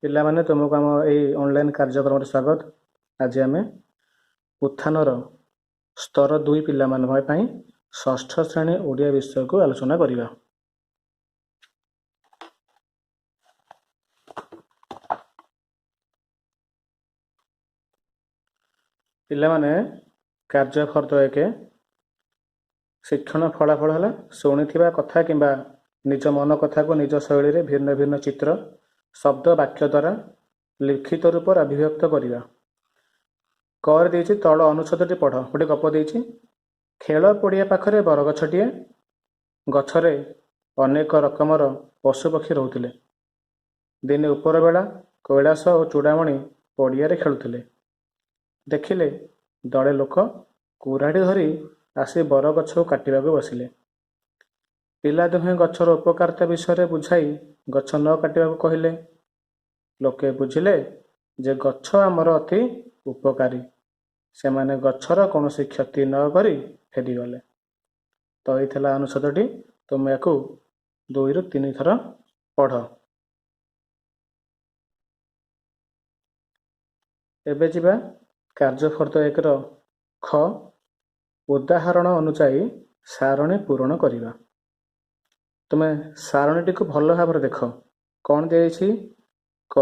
ପିଲାମାନେ ତୁମକୁ ଆମ ଏଇ ଅନଲାଇନ୍ କାର୍ଯ୍ୟକ୍ରମରେ ସ୍ୱାଗତ। ଆଜି ଆମେ ଉତ୍ଥାନର ସ୍ତର 2 ପିଲାମାନଙ୍କ ପାଇଁ ଷଷ୍ଠ ଶ୍ରେଣୀ ଓଡ଼ିଆ ବିଷୟକୁ ଆଲୋଚନା କରିବା। ପିଲାମାନେ କାର୍ଯ୍ୟ ଫର୍ଦ୍ଦ 1 ଶିକ୍ଷଣ ଫଳାଫଳ ହେଲା ଶୁଣିଥିବା କଥା କିମ୍ବା ନିଜ ମନ କଥାକୁ ନିଜ ଶୈଳୀରେ ଭିନ୍ନ ଭିନ୍ନ ଚିତ୍ର ଶବ୍ଦ ବାକ୍ୟ ଦ୍ୱାରା ଲିଖିତ ରୂପରେ ଅଭିବ୍ୟକ୍ତ କରିବା। କରେ ଦେଇଛି ତଳ ଅନୁଚ୍ଛେଦଟି ପଢ଼। ଗୋଟେ ଗପ ଦେଇଛି। ଖେଳ ପଡ଼ିଆ ପାଖରେ ବରଗଛଟିଏ, ଗଛରେ ଅନେକ ରକମର ପଶୁପକ୍ଷୀ ରହୁଥିଲେ। ଦିନେ ଉପରବେଳା କୈଳାସ ଓ ଚୂଡ଼ାମଣି ପଡ଼ିଆରେ ଖେଳୁଥିଲେ। ଦେଖିଲେ ଦଳେ ଲୋକ କୁରାଢ଼ୀ ଧରି ଆସି ବରଗଛକୁ କାଟିବାକୁ ବସିଲେ। ପିଲା ଦୁହେଁ ଗଛର ଉପକାରିତା ବିଷୟରେ ବୁଝାଇ ଗଛ ନ କାଟିବାକୁ କହିଲେ। ଲୋକେ ବୁଝିଲେ ଯେ ଗଛ ଆମର ଅତି ଉପକାରୀ। ସେମାନେ ଗଛର କୌଣସି କ୍ଷତି ନ କରି ଫେରିଗଲେ। ତ ଏଇ ଥିଲା ଅନୁଚ୍ଛେଦଟି। ତୁମେ ୟାକୁ 2ରୁ 3 ଥର ପଢ଼। ଏବେ ଯିବା କାର୍ଯ୍ୟ ଫର୍ଦ୍ଦ 1ର ଖ ଉଦାହରଣ ଅନୁଯାୟୀ ସାରଣୀ ପୂରଣ କରିବା। ତୁମେ ସାରଣୀଟିକୁ ଭଲ ଭାବରେ ଦେଖ। କ'ଣ ଦିଆଯାଇଛି? କ,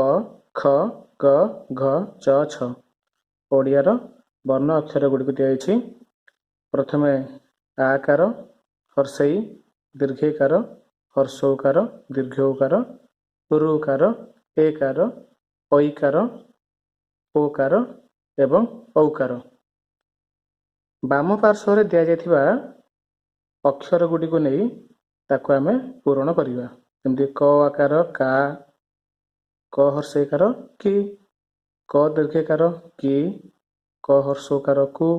ଖ, ଗ, ଘ, ଚ, ଛ ଓଡ଼ିଆର ବର୍ଣ୍ଣ ଅକ୍ଷର ଗୁଡ଼ିକୁ ଦିଆଯାଇଛି। ପ୍ରଥମେ ଆକାର, ହର୍ଷେଇ, ଦୀର୍ଘେଇକାର, ହର୍ଷୌକାର, ଦୀର୍ଘୌକାର, ଋକାର, ଏକାର, ଐକାର, ଓକାର ଏବଂ ଔକାର। ବାମ ପାର୍ଶ୍ୱରେ ଦିଆଯାଇଥିବା ଅକ୍ଷର ଗୁଡ଼ିକୁ ନେଇ ତାକୁ ଆମେ ପୂରଣ କରିବା। ଯେମିତି କ ଆକାର କା, କ ହର୍ଷେଇକାର କି, କ ଦୀର୍ଘେଇକାର କି, କ ହର୍ଷୌକାର କୁ,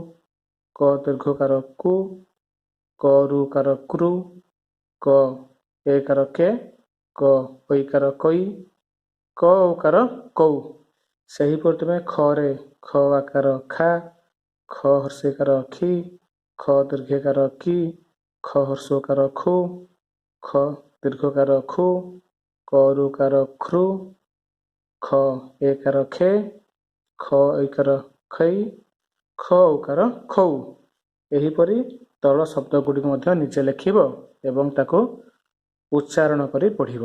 କ ଦୀର୍ଘକାର କୁ, କ ଋକାର କୃ, କ ଏକାର କେ, କ ଐକାର କଇ, କ ଔକାର କୌ। ସେହିପରି ତୁମେ ଖରେ ଖ ଆକାର ଖା, ଖ ହର୍ଷେଇକାର ଖି, ଖ ଦୀର୍ଘେଇକାର କି, ଖ ହର୍ଷୌକାର ଖୁ, ଖ ଦୀର୍ଘକାର ଖୁ, କ ଋକାର ଖୃ, ଖ ଏକାର ଖେ, ଖ ଐକାର ଖୈ, ଖ ଔକାର ଖୌ। ଏହିପରି ତଳ ଶବ୍ଦ ଗୁଡ଼ିକୁ ମଧ୍ୟ ନିଜେ ଲେଖିବ ଏବଂ ତାକୁ ଉଚ୍ଚାରଣ କରି ପଢ଼ିବ।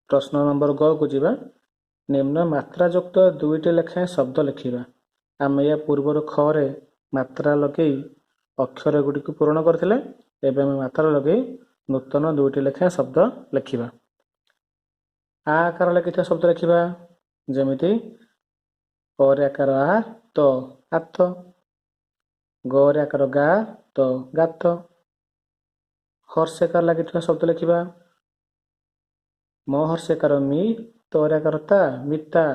ପ୍ରଶ୍ନ ନମ୍ବର ଗ କୁ ଯିବା। ନିମ୍ନ ମାତ୍ରାଯୁକ୍ତ 2ଟି ଲେଖାଏଁ ଶବ୍ଦ ଲେଖିବା। ଆମେ ୟା ପୂର୍ବରୁ ଖରେ ମାତ୍ରା ଲଗେଇ ଅକ୍ଷର ଗୁଡ଼ିକୁ ପୂରଣ କରିଥିଲେ। ଏବେ ଆମେ ମାତ୍ରା ଲଗେଇ ନୂତନ 2ଟି ଲେଖାଏଁ ଶବ୍ଦ ଲେଖିବା। ଆ ଆକାର ଲେଖିଥିବା ଶବ୍ଦ ଲେଖିବା। ଯେମିତି ଅରେ ଆକାର ଆ ତ ଆତ, ଗରେ ଆକାର ଗା ତ ଗାତ। ହର୍ଷେକାର ଲାଗିଥିବା ଶବ୍ଦ ଲେଖିବା। ମ ହର୍ଷେକାର ମି, ତରେ ଆକାର ତା ମିତା।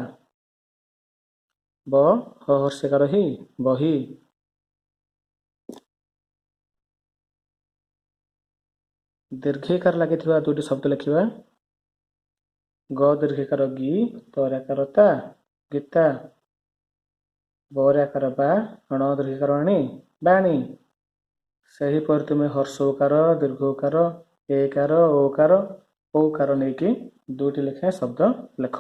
ବ ହ ହର୍ଷେକାର ହି ବହି। ଦୀର୍ଘେକାର ଲାଗିଥିବା 2ଟି ଶବ୍ଦ ଲେଖିବା। ଗ ଦୀର୍ଘେକାର ଗି, ତରେ ଆକାର ତା ଗୀତା। ବରେ ଆକାର ବା, ଣ ଦୀର୍ଘିକାର ଆଣି ବାଣୀ। ସେହିପରି ତୁମେ ହର୍ଷୌକାର, ଦୀର୍ଘୌକାର, ଏକାର, ଓକାର, ଔକାର ନେଇକି 2ଟି ଲେଖାଏଁ ଶବ୍ଦ ଲେଖ।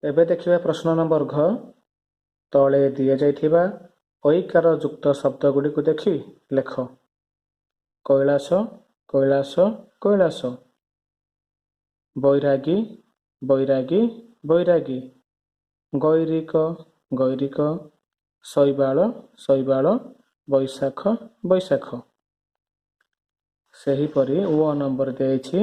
ଏବେ ଦେଖିବା ପ୍ରଶ୍ନ ନମ୍ବର ଘ। ତଳେ ଦିଆଯାଇଥିବା ଐକାର ଯୁକ୍ତ ଶବ୍ଦ ଗୁଡ଼ିକୁ ଦେଖି ଲେଖ। କୈଳାସ, କୈଳାସ, କୈଳାସ। ବୈରାଗୀ, ବୈରାଗୀ, ବୈରାଗୀ। ଗୈରିକ, ଗୈରିକ। ଶୈବାଳ, ଶୈବାଳ, ବୈଶାଖ, ବୈଶାଖ। ସେହିପରି ଓ ନମ୍ବର ଦିଆଯାଇଛି।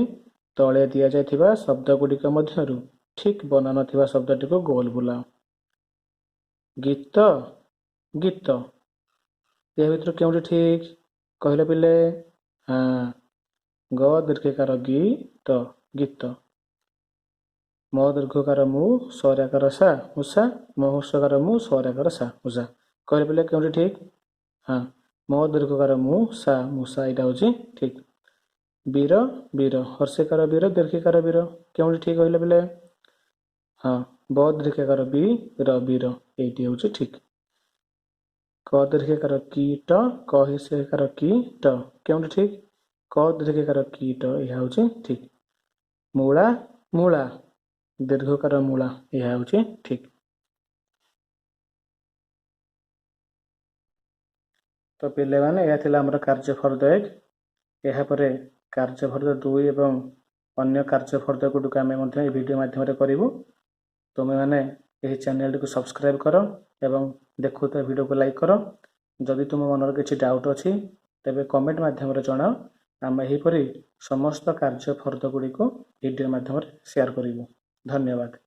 ତଳେ ଦିଆଯାଇଥିବା ଶବ୍ଦ ଗୁଡ଼ିକ ମଧ୍ୟରୁ ଠିକ୍ ବନାନ ଥିବା ଶବ୍ଦଟିକୁ ଗୋଲ ବୁଲାଅ। ଗୀତ, ଗୀତ। ଏ ଭିତରୁ କେଉଁଟି ଠିକ୍ କହିଲେ ପିଲେ? ଗ ଦୀର୍ଘିକାର ଗି ତ ଗୀତ। ମ ଦୀର୍ଘକାର ମୁ, ସରେ ଆକାର ସା ମୂଷା, ମ ହର୍ଷକାର ମୁ, ସରେ ଆକାର ସା ମୂଷା। କହିଲେ ପିଲେ କେଉଁଟି ଠିକ୍? ମ ଦୀର୍ଘକାର ମୁ, ସା ମୂଷା, ଏଇଟା ହେଉଛି ଠିକ୍। ବୀର, ବୀର। ହର୍ଷେକାର ବୀର, ଦୀର୍ଘିକାର ବୀର। କେଉଁଟି ଠିକ୍ କହିଲେ ପିଲେ? ବ ଦୀର୍ଘିକାର ବି, ର ବୀର, ଏଇଟି ହେଉଛି ଠିକ୍। କ ଦୀର୍ଘିକାର କି ଟ, କ ହର୍ଷେକାର କି ଟ। କେଉଁଟି ଠିକ୍? क दीर्घकार कीट यह हूँ ठीक। मूला मूला दीर्घकार मूला यह हूँ ठीक। तो पिले माने यह थिला हमर कार्य फर्द 1। यह परे कार्य फर्द 2 एवं अन्य कार्य फर्द गुड़िक आम भिडियो माध्यम करूँ। तुम मैंने यही चैनल को सब्सक्राइब कर एवं देखुता वीडियो को लाइक कर। जदि तुम मनर किसी डाउट अच्छी तेरे कमेंट माध्यम जनाओ। आम यहीपरि समस्त कार्य फर्द गुड़िक वीडियो माध्यम शेयर करूँ। धन्यवाद।